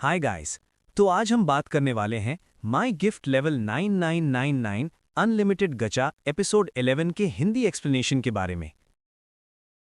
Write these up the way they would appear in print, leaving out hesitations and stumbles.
Hi guys. तो आज हम बात करने वाले हैं माई गिफ्ट लेवल 9999 अनलिमिटेड गचा एपिसोड 11 के हिंदी एक्सप्लेनेशन के बारे में।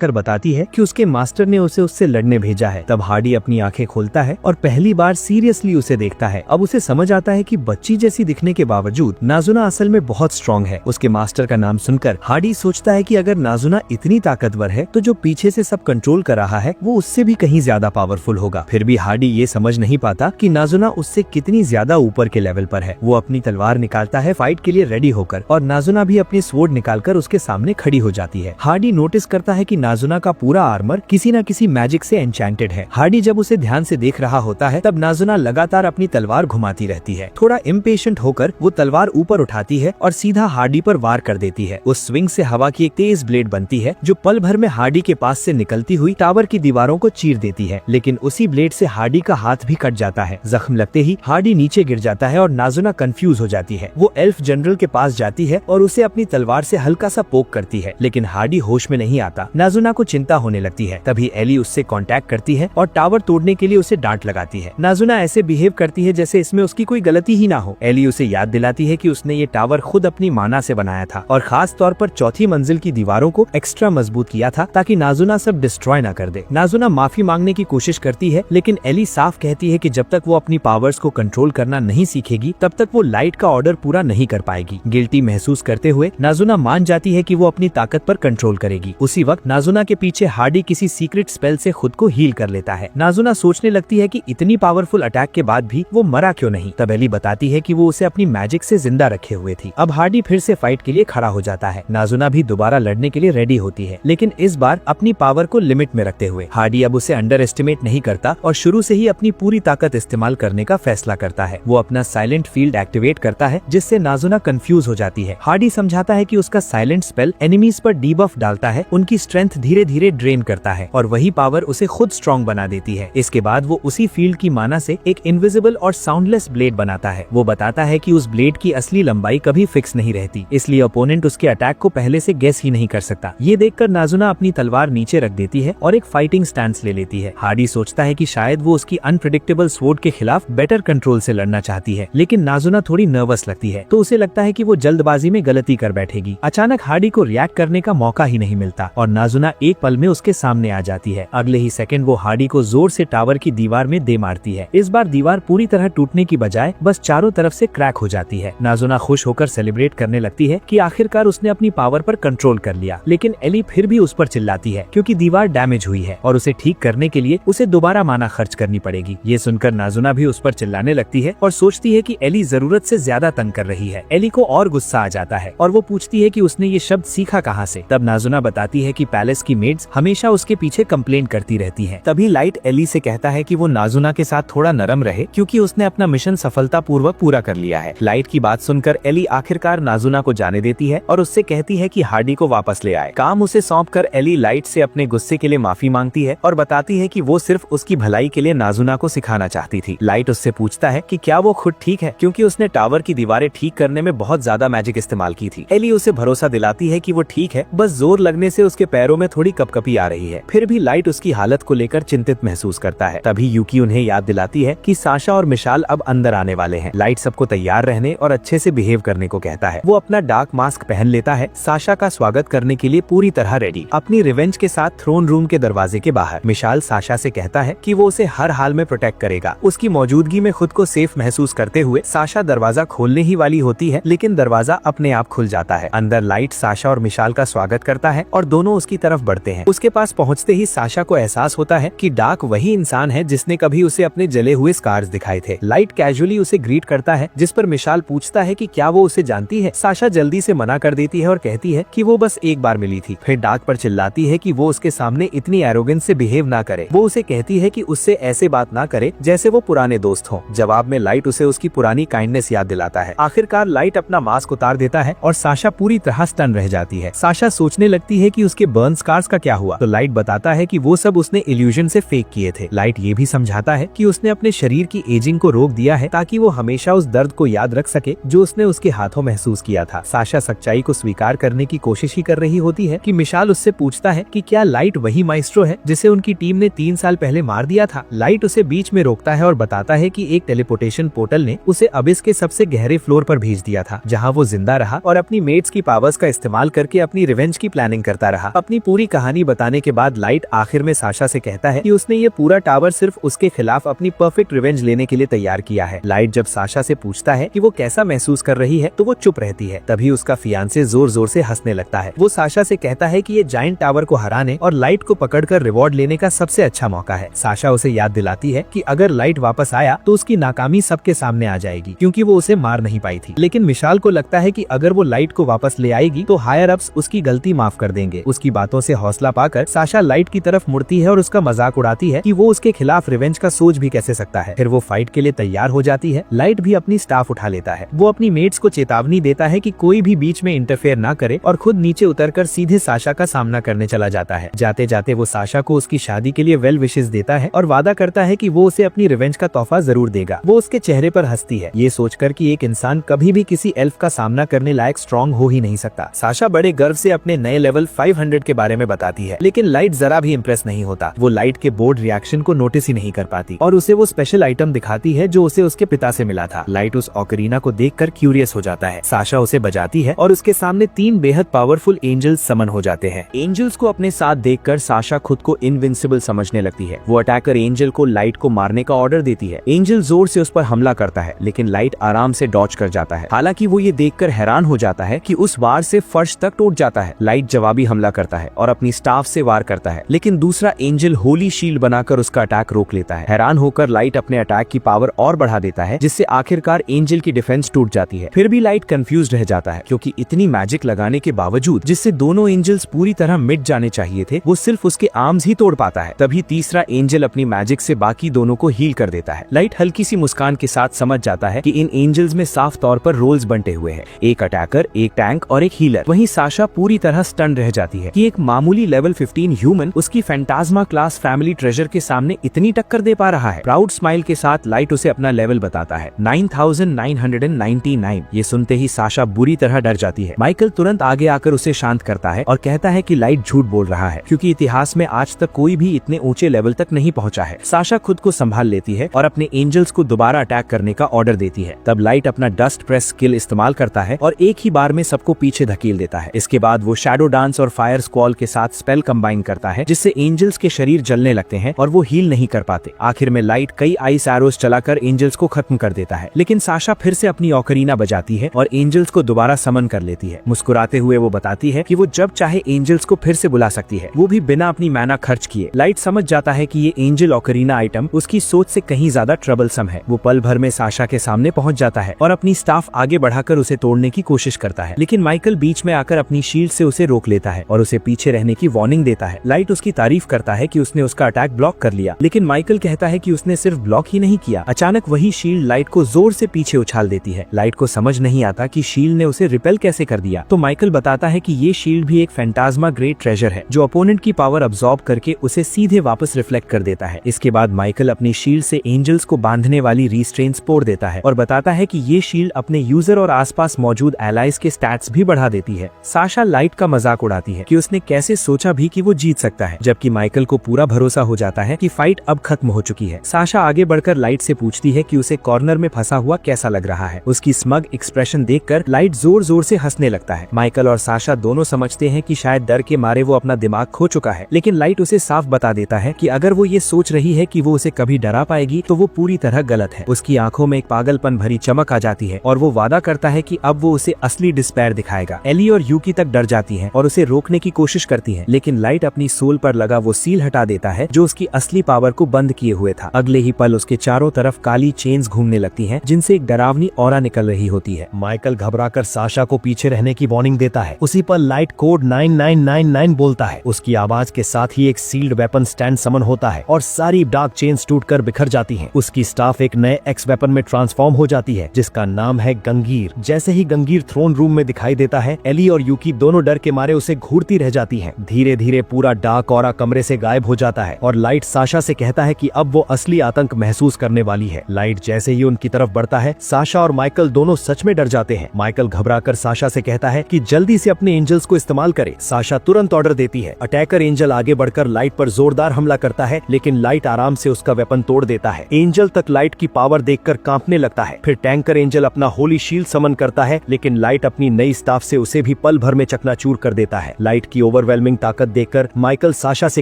कर बताती है कि उसके मास्टर ने उसे उससे लड़ने भेजा है। तब हार्डी अपनी आंखें खोलता है और पहली बार सीरियसली उसे देखता है। अब उसे समझ आता है कि बच्ची जैसी दिखने के बावजूद नाजुना असल में बहुत स्ट्रांग है। उसके मास्टर का नाम सुनकर हार्डी सोचता है कि अगर नाजुना इतनी ताकतवर है तो जो पीछे से सब कंट्रोल कर रहा है वो उससे भी कहीं ज्यादा पावरफुल होगा। फिर भी हार्डी ये समझ नहीं पाता कि नाजुना उससे कितनी ज्यादा ऊपर के लेवल पर है। वो अपनी तलवार निकालता है फाइट के लिए रेडी होकर और नाजुना भी अपनी स्वॉर्ड निकालकर उसके सामने खड़ी हो जाती है। हार्डी नोटिस करता है कि नाजुना का पूरा आर्मर किसी न किसी मैजिक से एन्चेंटेड है। हार्डी जब उसे ध्यान से देख रहा होता है तब नाजुना लगातार अपनी तलवार घुमाती रहती है। थोड़ा इम्पेशेंट होकर वो तलवार ऊपर उठाती है और सीधा हार्डी पर वार कर देती है। उस स्विंग से हवा की एक तेज ब्लेड बनती है जो पल भर में हार्डी के पास से निकलती हुई टावर की दीवारों को चीर देती है। लेकिन उसी ब्लेड से हार्डी का हाथ भी कट जाता है। जख्म लगते ही हार्डी नीचे गिर जाता है और नाजुना कंफ्यूज हो जाती है। वो एल्फ जनरल के पास जाती है और उसे अपनी तलवार से हल्का सा पोक करती है, लेकिन हार्डी होश में नहीं आता। नाजुना को चिंता होने लगती है। तभी एली उससे कांटेक्ट करती है और टावर तोड़ने के लिए उसे डांट लगाती है। नाजुना ऐसे बिहेव करती है जैसे इसमें उसकी कोई गलती ही ना हो। एली उसे याद दिलाती है कि उसने ये टावर खुद अपनी माना से बनाया था और खास तौर पर चौथी मंजिल की दीवारों को एक्स्ट्रा मजबूत किया था ताकि नाजुना सब डिस्ट्रॉय ना कर दे। नाजुना माफी मांगने की कोशिश करती है, लेकिन एली साफ कहती है कि जब तक वो अपनी पावर्स को कंट्रोल करना नहीं सीखेगी तब तक वो लाइट का ऑर्डर पूरा नहीं कर पाएगी। गिल्टी महसूस करते हुए नाजुना मान जाती है कि वो अपनी ताकत पर कंट्रोल करेगी। उसी वक्त नाजुना के पीछे हार्डी किसी सीक्रेट स्पेल से खुद को हील कर लेता है। नाजुना सोचने लगती है कि इतनी पावरफुल अटैक के बाद भी वो मरा क्यों नहीं। तब एली बताती है कि वो उसे अपनी मैजिक से जिंदा रखे हुए थी। अब हार्डी फिर से फाइट के लिए खड़ा हो जाता है। नाजुना भी दोबारा लड़ने के लिए रेडी होती है, लेकिन इस बार अपनी पावर को लिमिट में रखते हुए। हार्डी अब उसे अंडर एस्टिमेट नहीं करता और शुरू से ही अपनी पूरी ताकत इस्तेमाल करने का फैसला करता है। वो अपना साइलेंट फील्ड एक्टिवेट करता है जिससे नाजुना कंफ्यूज हो जाती है। हार्डी समझाता है कि उसका साइलेंट स्पेल एनिमीज पर डीबफ डालता है, उनकी स्ट्रेंथ धीरे धीरे ड्रेन करता है और वही पावर उसे खुद स्ट्रॉन्ग बना देती है। इसके बाद वो उसी फील्ड की माना से एक इनविजिबल और साउंडलेस ब्लेड बनाता है। वो बताता है कि उस ब्लेड की असली लंबाई कभी फिक्स नहीं रहती, इसलिए ओपोनेंट उसके अटैक को पहले से गेस ही नहीं कर सकता। ये देखकर नाजुना अपनी तलवार नीचे रख देती है और एक फाइटिंग स्टैंस ले लेती है। हार्डी सोचता है कि शायद वो उसकी अनप्रेडिक्टेबल स्वॉर्ड के खिलाफ बेटर कंट्रोल से लड़ना चाहती है, लेकिन नाजुना थोड़ी नर्वस लगती है तो उसे लगता है कि वो जल्दबाजी में गलती कर बैठेगी। अचानक हार्डी को रिएक्ट करने का मौका ही नहीं मिलता और नाजुना एक पल में उसके सामने आ जाती है। अगले ही सेकंड वो हार्डी को जोर से टावर की दीवार में दे मारती है। इस बार दीवार पूरी तरह टूटने की बजाय बस चारों तरफ से क्रैक हो जाती है। नाजुना खुश होकर सेलिब्रेट करने लगती है कि आखिरकार उसने अपनी पावर पर कंट्रोल कर लिया, लेकिन एली फिर भी उस पर चिल्लाती है क्योंकि दीवार डैमेज हुई है और उसे ठीक करने के लिए उसे दोबारा माना खर्च करनी पड़ेगी। ये सुनकर नाजुना भी उस पर चिल्लाने लगती है और सोचती है कि एली जरूरत से ज्यादा तंग कर रही है। एली को और गुस्सा आ जाता है और वो पूछती है कि उसने ये शब्द सीखा कहाँ से। तब नाजुना बताती है कि पैलेस की मेड्स हमेशा उसके पीछे कंप्लेंट करती रहती है। तभी लाइट एली से कहता है कि वो नाजुना के साथ थोड़ा नरम रहे क्योंकि उसने अपना मिशन सफलतापूर्वक पूरा कर लिया है। लाइट की बात सुनकर एली आखिरकार नाजुना को जाने देती है और उससे कहती है कि हार्डी को वापस ले आए। काम उसे सौंपकर एली लाइट से अपने गुस्से के लिए माफी मांगती है और बताती है कि वो सिर्फ उसकी भलाई के लिए नाजुना को सिखाना चाहती थी। लाइट उससे पूछता है कि क्या वो खुद ठीक है क्योंकि उसने टावर की दीवारें ठीक करने में बहुत ज्यादा मैजिक इस्तेमाल की थी। एली उसे भरोसा दिलाती है कि वो ठीक है, बस जोर लगने से उसके पैरों में थोड़ी कपकपी आ रही है। फिर भी लाइट उसकी हालत को लेकर चिंतित महसूस करता है। तभी यूकी उन्हें याद दिलाती है कि साशा और मिशाल अब अंदर आने वाले हैं। लाइट सबको तैयार रहने और अच्छे से बिहेव करने को कहता है। वो अपना डार्क मास्क पहन लेता है, साशा का स्वागत करने के लिए पूरी तरह रेडी। अपनी रिवेंज के साथ थ्रोन रूम के दरवाजे के बाहर मिशाल साशा से कहता है कि वो उसे हर हाल में प्रोटेक्ट करेगा। उसकी मौजूदगी में खुद को सेफ महसूस करते हुए साशा दरवाजा खोलने ही वाली होती है, लेकिन दरवाजा अपने आप खुल जाता है। अंदर लाइट साशा और मिशाल का स्वागत करता है और दोनों उसकी तरफ बढ़ते हैं। उसके पास पहुँचते ही साशा को एहसास होता है कि डार्क वही इंसान है जिसने कभी उसे अपने जले हुए स्कार्स दिखाए थे। लाइट कैजुअली उसे ग्रीट करता है, जिस पर मिशाल पूछता है कि क्या वो उसे जानती है। साशा जल्दी से मना कर देती है और कहती है कि वो बस एक बार मिली थी। फिर डार्क पर चिल्लाती है कि वो उसके सामने इतनी एरोगेंस से बिहेव ना करे। वो उसे कहती है कि उससे ऐसे बात ना करे जैसे वो पुराने दोस्त हो। जवाब में लाइट उसे उसकी पुरानी काइंडनेस याद दिलाता है। आखिरकार लाइट अपना मास्क उतार देता है और साशा पूरी तरह स्टन रह जाती है। साशा सोचने लगती है कि उसके बर्न स्कार्स का क्या हुआ? तो लाइट बताता है कि वो सब उसने इल्यूजन से फेक किए थे। लाइट ये भी समझाता है कि उसने अपने शरीर की एजिंग को रोक दिया है ताकि वो हमेशा उस दर्द को याद रख सके जो उसने उसके हाथों महसूस किया था। साशा सच्चाई को स्वीकार करने की कोशिश ही कर रही होती है कि मिशाल उससे पूछता है कि क्या लाइट वही माइस्ट्रो है जिसे उनकी टीम ने 3 साल पहले मार दिया था। लाइट उसे बीच में रोकता है और बताता है कि एक टेलीपोर्टेशन पोर्टल ने उसे अबिस के सबसे गहरे फ्लोर पर भेज दिया था, जहां वो जिंदा रहा और अपनी मेट्स की पावर्स का इस्तेमाल करके अपनी रिवेंज की प्लानिंग करता रहा। अपनी पूरी कहानी बताने के बाद लाइट आखिर में साशा से कहता है कि उसने ये पूरा टावर सिर्फ उसके खिलाफ अपनी परफेक्ट रिवेंज लेने के लिए तैयार किया है। लाइट जब साशा से पूछता है कि वो कैसा महसूस कर रही है तो वो चुप रहती है। तभी उसका फियांसे जोर जोर से हंसने लगता है। वो साशा से कहता है कि ये जायंट टावर को हराने और लाइट को पकड़कर रिवॉर्ड लेने का सबसे अच्छा मौका है। साशा उसे याद दिलाती है कि अगर लाइट वापस आया तो उसकी नाकामी सबके सामने आ जाएगी क्योंकि वो उसे मार नहीं पाई थी। लेकिन मिशाल को लगता है कि अगर वो लाइट को वापस ले आएगी तो हायर अप्स उसकी गलती माफ कर देंगे। उसकी बातों से हौसला पाकर साशा लाइट की तरफ मुड़ती है और उसका मजाक उड़ाती है कि वो उसके खिलाफ रिवेंज का सोच भी कैसे सकता है। फिर वो फाइट के लिए तैयार हो जाती है। लाइट भी अपनी स्टाफ उठा लेता है। वो अपनी मेट्स को चेतावनी देता है कि कोई भी बीच में इंटरफेयर ना करे और खुद नीचे उतरकर सीधे साशा का सामना करने चला जाता है। जाते जाते वो साशा को उसकी शादी के लिए वेल विशेस देता है और वादा करता है कि वो उसे अपनी रिवेंज का तोहफा जरूर देगा। वो उसके चेहरे पर हंसती है, ये सोचकर कि एक इंसान कभी भी किसी एल्फ का सामना करने लायक स्ट्रॉन्ग हो ही नहीं सकता। साशा बड़े गर्व से अपने नए लेवल 500 के बारे में बताती है, लेकिन लाइट जरा भी इम्प्रेस नहीं होता। वो लाइट के बोर्ड रिएक्शन को नोटिस ही नहीं कर पाती और उसे वो स्पेशल आइटम दिखाती है जो उसे उसके पिता से मिला था। लाइट उस ऑकरीना को देखकर क्यूरियस हो जाता है। साशा उसे बजाती है और उसके सामने 3 बेहद पावरफुल एंजल्स समन हो जाते हैं। एंजल्स को अपने साथ देखकर साशा खुद को इनविंसिबल समझने लगती है। वो अटैकर एंजल को लाइट को मारने का ऑर्डर देती है। एंजल जोर से उस पर हमला करता है, लेकिन लाइट आराम से डॉज कर जाता है। हालांकि वो ये देखकर हैरान हो जाता है कि उस वार से फर्श तक टूट जाता है। लाइट जवाबी हमला करता है और अपनी स्टाफ से वार करता है, लेकिन दूसरा एंजल होली शील्ड बनाकर उसका अटैक रोक लेता है। हैरान होकर लाइट अपने अटैक की पावर और बढ़ा देता है, जिससे आखिरकार एंजल की डिफेंस टूट जाती है। फिर भी लाइट कंफ्यूज रह जाता है क्योंकि इतनी मैजिक लगाने के बावजूद जिससे दोनों एंजल्स पूरी तरह मिट जाने चाहिए थे, वो सिर्फ उसके आर्म्स ही तोड़ पाता है। तभी तीसरा एंजल अपनी मैजिक से बाकी दोनों को हील कर देता है। लाइट हल्की सी मुस्कान के साथ समझ जाता है कि इन एंजल्स में साफ तौर पर रोल्स बंटे हुए हैं, एक अटैकर, एक टैंक और एक हीलर। वहीं साशा पूरी तरह स्टन रह जाती है कि एक मामूली लेवल 15 ह्यूमन उसकी फैंटास्मा क्लास फैमिली ट्रेजर के सामने इतनी टक्कर दे पा रहा है। प्राउड स्माइल के साथ लाइट उसे अपना लेवल बताता है, 9999। ये सुनते ही साशा बुरी तरह डर जाती है। माइकल तुरंत आगे आकर उसे शांत करता है और कहता है कि लाइट झूठ बोल रहा है क्योंकि इतिहास में आज तक कोई भी इतने ऊंचे लेवल तक नहीं पहुंचा है। साशा खुद को संभाल लेती है और अपने एंजल्स को दोबारा अटैक करने का ऑर्डर देती है। तब लाइट अपना डस्ट प्रेस स्किल इस्तेमाल करता है और एक ही बार में सबको पीछे धकेल देता है। इसके बाद वो शैडो डांस और फायर स्क्वॉल के साथ स्पेल कंबाइन करता है, जिससे एंजल्स के शरीर जलने लगते हैं और वो हील नहीं कर पाते। आखिर में लाइट कई आइस एरोस चलाकर एंजल्स को खत्म कर देता है, लेकिन साशा फिर से अपनी ऑकरीना बजाती है और एंजल्स को दोबारा समन कर लेती है। मुस्कुराते हुए वो बताती है कि वो जब चाहे एंजल्स को फिर से बुला सकती है, वो भी बिना अपनी मैना खर्च किए। लाइट समझ जाता है कि ये एंजल ऑकरीना आइटम उसकी सोच से कहीं ज्यादा ट्रबलसम है। वो पल भर में साशा के सामने पहुंच जाता है और अपनी स्टाफ आगे बढ़ाकर उसे तोड़ने की कोशिश करता है, लेकिन माइकल बीच में आकर अपनी शील्ड से उसे रोक लेता है और उसे पीछे रहने की वार्निंग देता है। लाइट उसकी तारीफ करता है कि उसने उसका अटैक ब्लॉक कर लिया, लेकिन माइकल कहता है कि उसने सिर्फ ब्लॉक ही नहीं किया। अचानक वही शील्ड लाइट को जोर से पीछे उछाल देती है। लाइट को समझ नहीं आता कि शील्ड ने उसे रिपेल कैसे कर दिया, तो माइकल बताता है कि ये शील्ड भी एक फैंटास्मा ग्रेट ट्रेजर है जो अपोनेंट की पावर अब्सॉर्ब करके उसे सीधे वापस रिफ्लेक्ट कर देता है। इसके बाद माइकल अपनी शील्ड से एंजल्स को बांधने वाली रिस्ट्रेंट्स पोड़ देता है और बताता है कि ये शील्ड अपने यूजर और आसपास मौजूद एलाइज के स्टैट्स भी बढ़ा देती है। साशा लाइट का मजाक उड़ाती है कि उसने कैसे सोचा भी कि वो जीत सकता है, जबकि माइकल को पूरा भरोसा हो जाता है कि फाइट अब खत्म हो चुकी है। साशा आगे बढ़कर लाइट से पूछती है कि उसे कॉर्नर में फंसा हुआ कैसा लग रहा है। उसकी स्मग एक्सप्रेशन देखकर लाइट जोर जोर से हंसने लगता है। माइकल और साशा दोनों समझते हैं कि शायद डर के मारे वो अपना दिमाग खो चुका है, लेकिन लाइट उसे साफ बता देता है कि अगर वो ये सोच रही है कि वो उसे कभी डरा पाएगी तो वो पूरी तरह गलत है। उसकी आंखों में एक पागलपन भरी चमक आ जाती है और वो वादा करता है कि अब वो उसे असली डिस्पेयर दिखाएगा। एली और यूकी तक डर जाती हैं और उसे रोकने की कोशिश करती हैं, लेकिन लाइट अपनी सोल पर लगा वो सील हटा देता है जो उसकी असली पावर को बंद किए हुए था। अगले ही पल उसके चारों तरफ काली चेन्स घूमने लगती हैं, जिनसे एक डरावनी ऑरा निकल रही होती है। माइकल घबराकर साशा को पीछे रहने की वार्निंग देता है। उसी पर लाइट कोड 9999 बोलता है। उसकी आवाज के साथ ही एक सील्ड वेपन स्टैंड समन होता है और सारी डार्क चेन्स टूटकर बिखर जाती हैं। उसकी स्टाफ एक नए एक्स वेपन में ट्रांसफॉर्म हो जाती है, जिसका नाम है गंगीर। जैसे ही गंगीर थ्रोन रूम में दिखाई देता है, एली और यूकी दोनों डर के मारे उसे घूरती रह जाती जाती हैं। धीरे धीरे पूरा डार्क ऑरा कमरे से गायब हो जाता है और लाइट साशा से कहता है कि अब वो असली आतंक महसूस करने वाली है। लाइट जैसे ही उनकी तरफ बढ़ता है, साशा और माइकल दोनों सच में डर जाते हैं। माइकल घबराकर साशा से कहता है कि जल्दी से अपने एंजल्स को इस्तेमाल करे। साशा तुरंत ऑर्डर देती है। अटैकर एंजल आगे बढ़कर लाइट पर जोरदार हमला करता है, लेकिन लाइट आराम से उसका वेपन तोड़ देता है। एंजल तक लाइट की पावर देखकर कांपने लगता है। फिर टैंकर एंजल अपना होली शील्ड समन करता है, लेकिन लाइट अपनी नई स्टाफ से उसे भी पल भर में चकनाचूर कर देता है। लाइट की ओवरवेलमिंग ताकत देखकर माइकल साशा से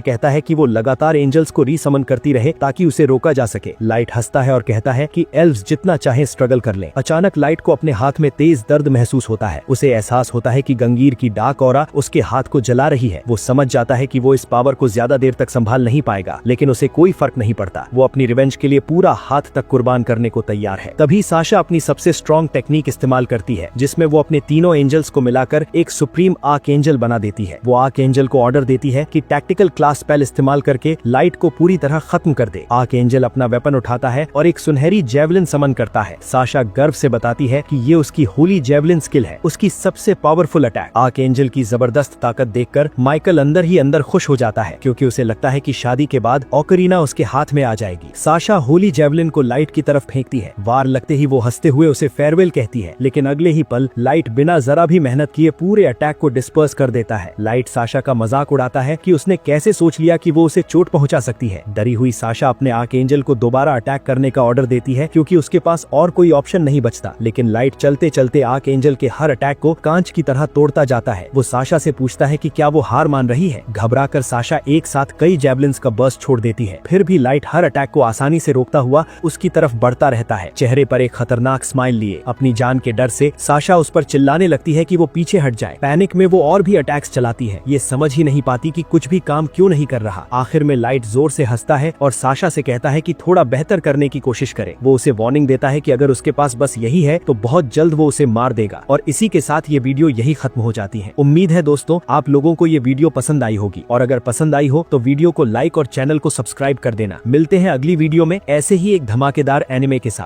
कहता है कि वो लगातार एंजल्स को रीसमन करती रहे ताकि उसे रोका जा सके। लाइट हंसता है और कहता है कि एल्व्स जितना चाहे स्ट्रगल कर लें। अचानक लाइट को अपने हाथ में तेज दर्द महसूस होता है। उसे एहसास होता है कि गंगीर की डार्क ऑरा उसके हाथ को जला रही है। वो समझ जाता है कि वो इस पावर को ज्यादा देर तक संभाल नहीं पाएगा, लेकिन उसे कोई फर्क नहीं पड़ता। वो अपनी रिवेंज के लिए पूरा हाथ तक कुर्बान करने को तैयार है। तभी साशा अपनी सबसे स्ट्रॉन्ग टेक्निक इस्तेमाल करती है, जिसमें वो अपने तीनों एंजल्स को मिलाकर एक सुप्रीम आर्क एंजल बना देती है। वो आर्क एंजल को ऑर्डर देती है कि टैक्टिकल क्लास स्पेल इस्तेमाल करके लाइट को पूरी तरह खत्म कर दे। आर्क एंजल अपना वेपन उठाता है और एक सुनहरी जेवलिन समन करता है। साशा गर्व से बताती है कि ये उसकी होली जेवलिन स्किल है, उसकी सबसे पावरफुल अटैक। आर्क एंजल की जबरदस्त ताकत देखकर माइकल अंदर ही अंदर खुश हो जाता है, क्योंकि उसे लगता है कि शादी के बाद ऑकरीना उसके हाथ में आ जाएगी। साशा होली जेवलिन को लाइट की तरफ फेंकती है। वार लगते ही वो हंसते हुए उसे फेयरवेल कहती है, लेकिन अगले ही पल लाइट बिना जरा भी मेहनत किए पूरे अटैक को डिस्पर्स कर देता है। लाइट साशा का मजाक उड़ाता है कि उसने कैसे सोच लिया कि वो उसे चोट पहुंचा सकती है। डरी हुई साशा अपने आर्क एंजल को दोबारा अटैक करने का ऑर्डर देती है, क्योंकि उसके पास और कोई ऑप्शन नहीं बचता। लेकिन लाइट चलते चलते आर्क एंजल के हर अटैक को कांच की तरह तोड़ता जाता है। वो साशा से पूछता है कि क्या वो हार मान रही है। घबराकर साशा एक साथ कई जेवलिन्स का बर्स्ट छोड़ देती है। फिर भी लाइट हर अटैक को आसानी से रोकता हुआ उसकी तरफ बढ़ता रहता है। चेहरे पर एक खतरनाक स्माइल लिए अपनी जान के डर से साशा उस पर चिल्लाने लगती है कि वो पीछे हट जाए। पैनिक में वो और भी अटैक्स चलाती है। ये समझ ही नहीं पाती कि कुछ भी काम क्यों नहीं कर रहा। आखिर में लाइट जोर से हंसता है और साशा से कहता है कि थोड़ा बेहतर करने की कोशिश करे। वो उसे वार्निंग देता है कि अगर उसके पास बस यही है तो बहुत जल्द वो उसे मार देगा। और इसी के साथ ये वीडियो यही खत्म हो जाती है। उम्मीद है दोस्तों आप लोगों को ये वीडियो पसंद आई होगी, और अगर पसंद आई हो तो वीडियो को लाइक और चैनल को सब्सक्राइब कर देना। मिलते हैं अगली वीडियो में ऐसे ही एक धमाकेदार एनिमे के साथ।